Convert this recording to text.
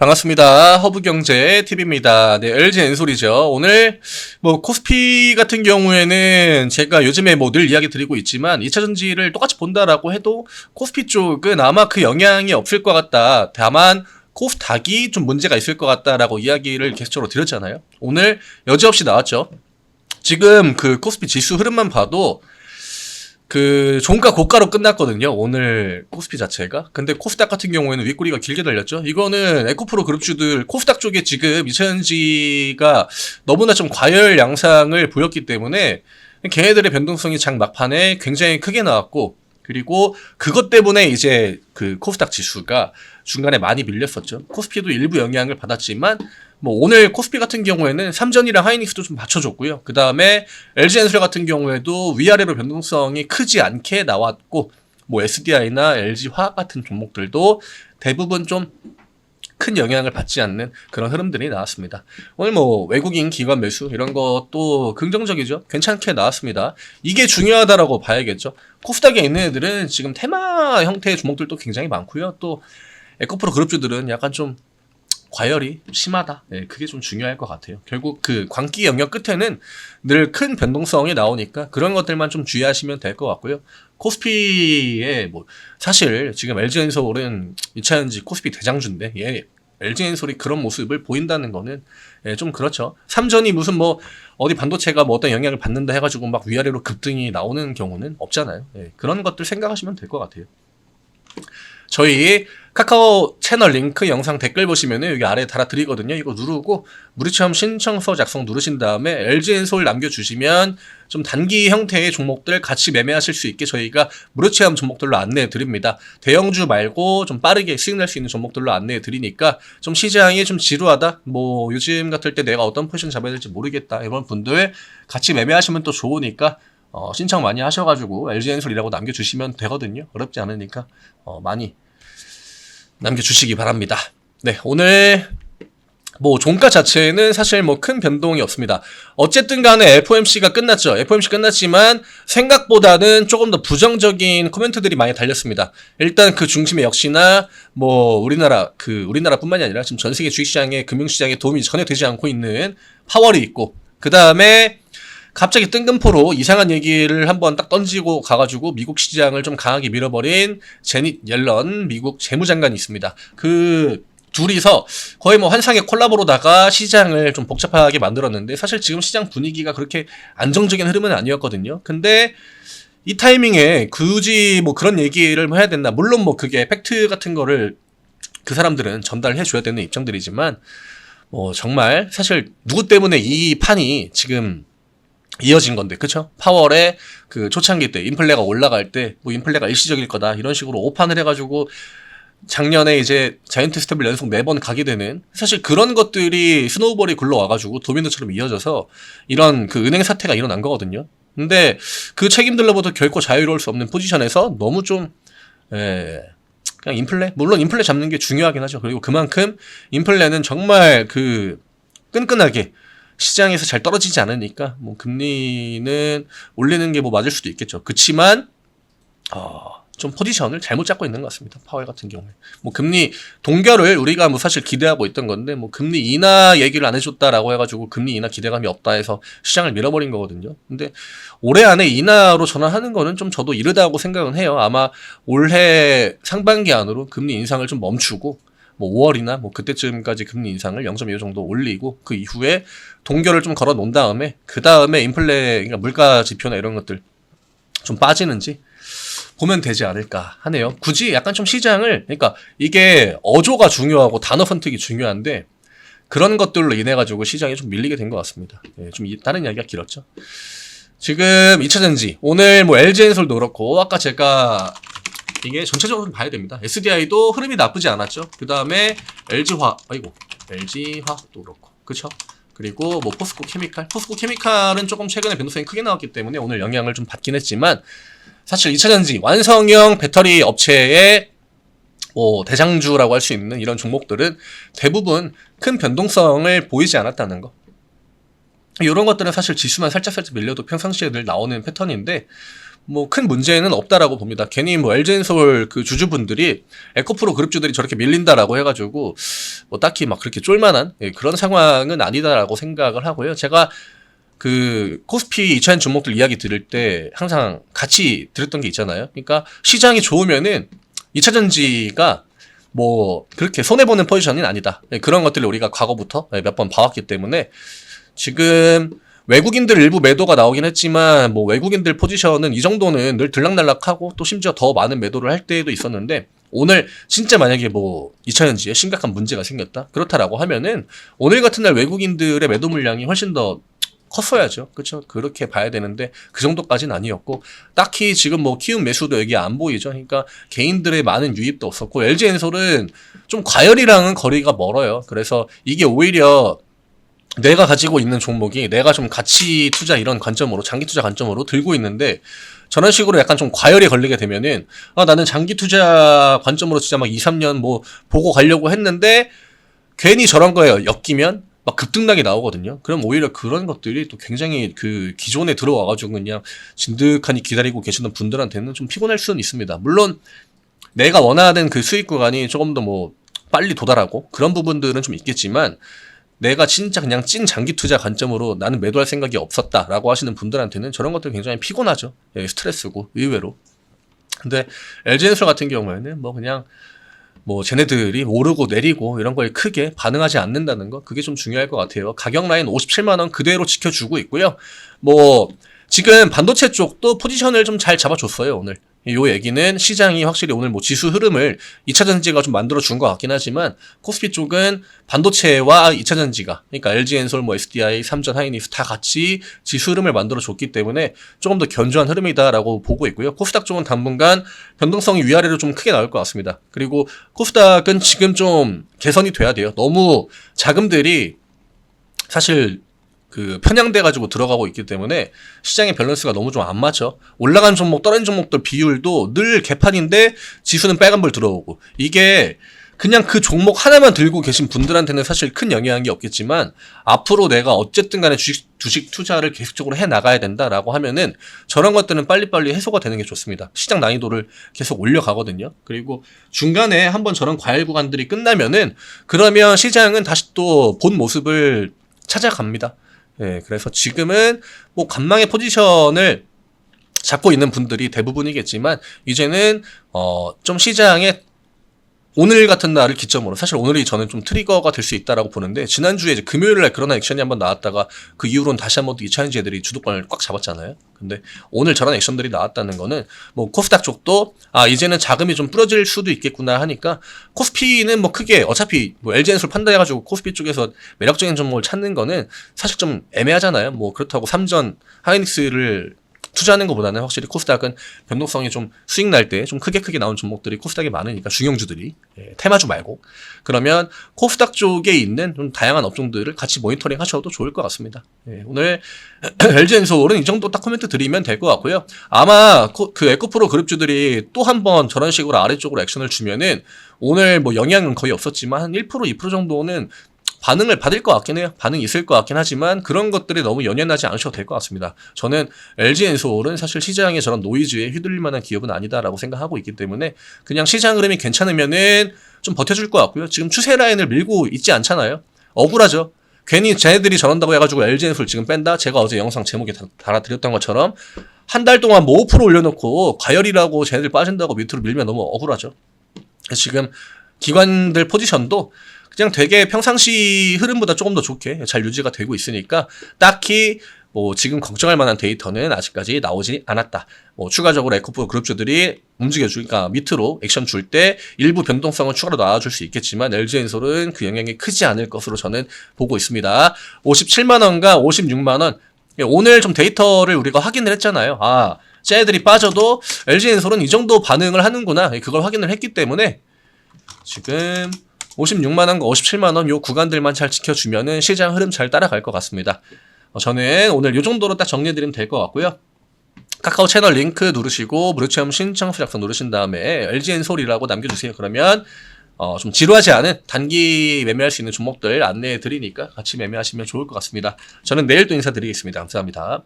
반갑습니다. 허브경제TV입니다. 네, LG 엔솔이죠. 오늘 코스피 같은 경우에는 제가 요즘에 늘 이야기 드리고 있지만 2차전지를 똑같이 본다라고 해도 코스피 쪽은 아마 그 영향이 없을 것 같다. 다만 코스닥이 좀 문제가 있을 것 같다라고 이야기를 계속적으로 드렸잖아요. 오늘 여지없이 나왔죠. 지금 그 코스피 지수 흐름만 봐도 그 종가 고가로 끝났거든요. 오늘 코스피 자체가. 근데 코스닥 같은 경우에는 윗꼬리가 길게 달렸죠. 이거는 에코프로 그룹주들 코스닥 쪽에 지금 2차전지가 너무나 좀 과열 양상을 보였기 때문에 걔네들의 변동성이 장 막판에 굉장히 크게 나왔고, 그리고 그것 때문에 이제 그 코스닥 지수가 중간에 많이 밀렸었죠. 코스피도 일부 영향을 받았지만 오늘 코스피 같은 경우에는 삼전이랑 하이닉스도 좀 받쳐줬고요. 그 다음에 LG엔솔 같은 경우에도 위아래로 변동성이 크지 않게 나왔고, SDI나 LG화학 같은 종목들도 대부분 좀 큰 영향을 받지 않는 그런 흐름들이 나왔습니다. 오늘 외국인 기관 매수 이런 것도 긍정적이죠. 괜찮게 나왔습니다. 이게 중요하다라고 봐야겠죠. 코스닥에 있는 애들은 지금 테마 형태의 종목들도 굉장히 많고요. 또 에코프로 그룹주들은 약간 좀 과열이 심하다. 네, 그게 좀 중요할 것 같아요. 결국 그 광기 영역 끝에는 늘 큰 변동성이 나오니까 그런 것들만 좀 주의하시면 될 것 같고요. 코스피에 사실 지금 LG엔솔은 2차전지 코스피 대장주인데 LG엔솔이 그런 모습을 보인다는 거는 좀 그렇죠. 삼전이 무슨 어디 반도체가 어떤 영향을 받는다 해가지고 막 위아래로 급등이 나오는 경우는 없잖아요. 그런 것들 생각하시면 될 것 같아요. 저희 카카오 채널 링크 영상 댓글 보시면은 여기 아래에 달아드리거든요. 이거 누르고 무료체험 신청서 작성 누르신 다음에 LG엔솔 남겨주시면 좀 단기 형태의 종목들 같이 매매하실 수 있게 저희가 무료체험 종목들로 안내해 드립니다. 대형주 말고 좀 빠르게 수익 낼 수 있는 종목들로 안내해 드리니까 좀 시장이 좀 지루하다, 요즘 같을 때 내가 어떤 포지션 잡아야 될지 모르겠다, 이런 분들 같이 매매하시면 또 좋으니까 신청 많이 하셔가지고 LG엔솔이라고 남겨주시면 되거든요. 어렵지 않으니까 많이 남겨주시기 바랍니다. 네, 오늘 종가 자체는 사실 큰 변동이 없습니다. 어쨌든 간에 FOMC가 끝났죠. FOMC 끝났지만 생각보다는 조금 더 부정적인 코멘트들이 많이 달렸습니다. 일단 그 중심에 역시나 우리나라뿐만이 아니라 지금 전 세계 주식시장에, 금융시장에 도움이 전혀 되지 않고 있는 파월이 있고, 그 다음에 갑자기 뜬금포로 이상한 얘기를 한번 딱 던지고 가가지고 미국 시장을 좀 강하게 밀어버린 제닛 옐런 미국 재무장관이 있습니다. 그 둘이서 거의 환상의 콜라보로다가 시장을 좀 복잡하게 만들었는데, 사실 지금 시장 분위기가 그렇게 안정적인 흐름은 아니었거든요. 근데 이 타이밍에 굳이 그런 얘기를 해야 됐나? 물론 그게 팩트 같은 거를 그 사람들은 전달해 줘야 되는 입장들이지만 정말 사실 누구 때문에 이 판이 지금 이어진 건데, 그쵸? 파월의 그 초창기 때 인플레가 올라갈 때 인플레가 일시적일 거다 이런 식으로 오판을 해가지고 작년에 이제 자이언트 스텝을 연속 4번 가게 되는, 사실 그런 것들이 스노우볼이 굴러와가지고 도미노처럼 이어져서 이런 그 은행 사태가 일어난 거거든요. 근데 그 책임들로부터 결코 자유로울 수 없는 포지션에서 너무 좀 그냥 인플레? 물론 인플레 잡는 게 중요하긴 하죠. 그리고 그만큼 인플레는 정말 끈끈하게 시장에서 잘 떨어지지 않으니까 금리는 올리는 게 맞을 수도 있겠죠. 그치만 좀 포지션을 잘못 잡고 있는 것 같습니다. 파월 같은 경우에 금리 동결을 우리가 사실 기대하고 있던 건데 금리 인하 얘기를 안 해줬다라고 해가지고 금리 인하 기대감이 없다 해서 시장을 밀어버린 거거든요. 근데 올해 안에 인하로 전환하는 거는 좀 저도 이르다고 생각은 해요. 아마 올해 상반기 안으로 금리 인상을 좀 멈추고 5월이나 그때쯤까지 금리 인상을 0.25 정도 올리고 그 이후에 동결을 좀 걸어 놓은 다음에 그 다음에 인플레, 그러니까 물가 지표나 이런 것들 좀 빠지는지 보면 되지 않을까 하네요. 굳이 약간 좀 시장을, 그러니까 이게 어조가 중요하고 단어 선택이 중요한데 그런 것들로 인해 가지고 시장이 좀 밀리게 된 것 같습니다. 좀 다른 이야기가 길었죠. 지금 2차전지 오늘 LG엔솔도 그렇고, 아까 제가 이게 전체적으로 봐야 됩니다. SDI도 흐름이 나쁘지 않았죠. 그 다음에 LG화학도 그렇고, 그쵸? 그리고 포스코 케미칼은 조금 최근에 변동성이 크게 나왔기 때문에 오늘 영향을 좀 받긴 했지만, 사실 2차전지 완성형 배터리 업체의 대장주라고 할 수 있는 이런 종목들은 대부분 큰 변동성을 보이지 않았다는 거. 이런 것들은 사실 지수만 살짝 밀려도 평상시에 늘 나오는 패턴인데, 뭐 큰 문제는 없다라고 봅니다. 괜히 뭐 LG엔솔 그 주주분들이 에코프로 그룹주들이 저렇게 밀린다라고 해가지고 뭐 딱히 막 그렇게 쫄만한 그런 상황은 아니다라고 생각을 하고요. 제가 그 코스피 2차전 종목들 이야기 들을 때 항상 같이 들었던 게 있잖아요. 그러니까 시장이 좋으면은 2차전지가 뭐 그렇게 손해보는 포지션은 아니다. 그런 것들을 우리가 과거부터 몇 번 봐왔기 때문에 지금 외국인들 일부 매도가 나오긴 했지만 뭐 외국인들 포지션은 이 정도는 늘 들락날락하고 또 심지어 더 많은 매도를 할 때도 있었는데 오늘 진짜 만약에 뭐 2차전지에 심각한 문제가 생겼다 그렇다라고 하면은 오늘 같은 날 외국인들의 매도 물량이 훨씬 더 컸어야죠. 그렇죠? 그렇게 봐야 되는데 그 정도까지는 아니었고 딱히 지금 뭐 키움 매수도 여기 안 보이죠. 그러니까 개인들의 많은 유입도 없었고 LG엔솔은 좀 과열이랑은 거리가 멀어요. 그래서 이게 오히려 내가 가지고 있는 종목이 내가 좀 가치 투자 이런 관점으로 장기 투자 관점으로 들고 있는데 저런 식으로 약간 좀 과열에 걸리게 되면은 나는 장기 투자 관점으로 진짜 막 2, 3년 뭐 보고 가려고 했는데 괜히 저런 거에 엮이면 막 급등락이 나오거든요. 그럼 오히려 그런 것들이 또 굉장히 그 기존에 들어와가지고 그냥 진득하니 기다리고 계시는 분들한테는 좀 피곤할 수는 있습니다. 물론 내가 원하는 그 수익 구간이 조금 더 뭐 빨리 도달하고 그런 부분들은 좀 있겠지만 내가 진짜 그냥 찐 장기 투자 관점으로 나는 매도할 생각이 없었다라고 하시는 분들한테는 저런 것들 굉장히 피곤하죠. 스트레스고 의외로. 근데 LG엔솔 같은 경우에는 뭐 그냥 뭐 쟤네들이 오르고 내리고 이런 거에 크게 반응하지 않는다는 거 그게 좀 중요할 것 같아요. 가격 라인 57만 원 그대로 지켜주고 있고요. 뭐 지금 반도체 쪽도 포지션을 좀 잘 잡아줬어요 오늘. 요 얘기는 시장이 확실히 오늘 뭐 지수 흐름을 2차전지가 좀 만들어준 것 같긴 하지만 코스피 쪽은 반도체와 2차전지가 그러니까 LG엔솔, 뭐 SDI, 삼전, 하이닉스 다 같이 지수 흐름을 만들어줬기 때문에 조금 더 견조한 흐름이다라고 보고 있고요. 코스닥 쪽은 당분간 변동성이 위아래로 좀 크게 나올 것 같습니다. 그리고 코스닥은 지금 좀 개선이 돼야 돼요. 너무 자금들이 사실 그 편향돼가지고 들어가고 있기 때문에 시장의 밸런스가 너무 좀 안 맞죠. 올라간 종목, 떨어진 종목들 비율도 늘 개판인데 지수는 빨간불 들어오고 이게 그냥 그 종목 하나만 들고 계신 분들한테는 사실 큰 영향이 없겠지만 앞으로 내가 어쨌든 간에 주식 투자를 계속적으로 해 나가야 된다라고 하면은 저런 것들은 빨리빨리 해소가 되는 게 좋습니다. 시장 난이도를 계속 올려가거든요. 그리고 중간에 한번 저런 과열 구간들이 끝나면은 그러면 시장은 다시 또 본 모습을 찾아갑니다. 그래서 지금은 뭐 관망의 포지션을 잡고 있는 분들이 대부분이겠지만 이제는 좀 시장에 오늘 같은 날을 기점으로 사실 오늘이 저는 좀 트리거가 될 수 있다라고 보는데 지난주에 이제 금요일날 그런 액션이 한번 나왔다가 그 이후로는 다시 한번 또 2차전지 애들이 주도권을 꽉 잡았잖아요. 근데 오늘 저런 액션들이 나왔다는 거는 뭐 코스닥 쪽도 이제는 자금이 좀 뿌려질 수도 있겠구나 하니까 코스피는 뭐 크게 어차피 뭐 LG엔솔 판다해가지고 코스피 쪽에서 매력적인 종목을 찾는 거는 사실 좀 애매하잖아요. 뭐 그렇다고 삼전 하이닉스를 투자하는 것보다는 확실히 코스닥은 변동성이 좀 수익 날 때 좀 크게 나온 종목들이 코스닥에 많으니까 중형주들이 테마주 말고 그러면 코스닥 쪽에 있는 좀 다양한 업종들을 같이 모니터링 하셔도 좋을 것 같습니다. 오늘 LG엔솔은 이 정도 딱 코멘트 드리면 될 것 같고요. 아마 그 에코프로 그룹주들이 또 한 번 저런 식으로 아래쪽으로 액션을 주면은 오늘 뭐 영향은 거의 없었지만 한 1%, 2% 정도는 반응을 받을 것 같긴 해요. 반응이 있을 것 같긴 하지만 그런 것들이 너무 연연하지 않으셔도 될 것 같습니다. 저는 LG엔솔은 사실 시장의 저런 노이즈에 휘둘릴 만한 기업은 아니다라고 생각하고 있기 때문에 그냥 시장 흐름이 괜찮으면은 좀 버텨줄 것 같고요. 지금 추세 라인을 밀고 있지 않잖아요. 억울하죠. 괜히 쟤네들이 저런다고 해가지고 LG엔솔 지금 뺀다? 제가 어제 영상 제목에 달아드렸던 것처럼 한 달 동안 뭐 5% 올려놓고 과열이라고 쟤네들 빠진다고 밑으로 밀면 너무 억울하죠. 지금 기관들 포지션도 그냥 되게 평상시 흐름보다 조금 더 좋게 잘 유지가 되고 있으니까 딱히 뭐 지금 걱정할 만한 데이터는 아직까지 나오지 않았다. 뭐 추가적으로 에코프로 그룹주들이 움직여주니까 밑으로 액션 줄 때 일부 변동성을 추가로 나와줄 수 있겠지만 LG엔솔은 그 영향이 크지 않을 것으로 저는 보고 있습니다. 57만원과 56만원 오늘 좀 데이터를 우리가 확인을 했잖아요. 쟤네들이 빠져도 LG엔솔은 이 정도 반응을 하는구나 그걸 확인을 했기 때문에 지금 56만원과 57만원 요 구간들만 잘 지켜주면은 시장 흐름 잘 따라갈 것 같습니다. 저는 오늘 요 정도로 딱 정리해드리면 될 것 같고요. 카카오 채널 링크 누르시고 무료 체험 신청서 작성 누르신 다음에 LG엔솔이라고 남겨주세요. 그러면 좀 지루하지 않은 단기 매매할 수 있는 종목들 안내해 드리니까 같이 매매하시면 좋을 것 같습니다. 저는 내일 또 인사드리겠습니다. 감사합니다.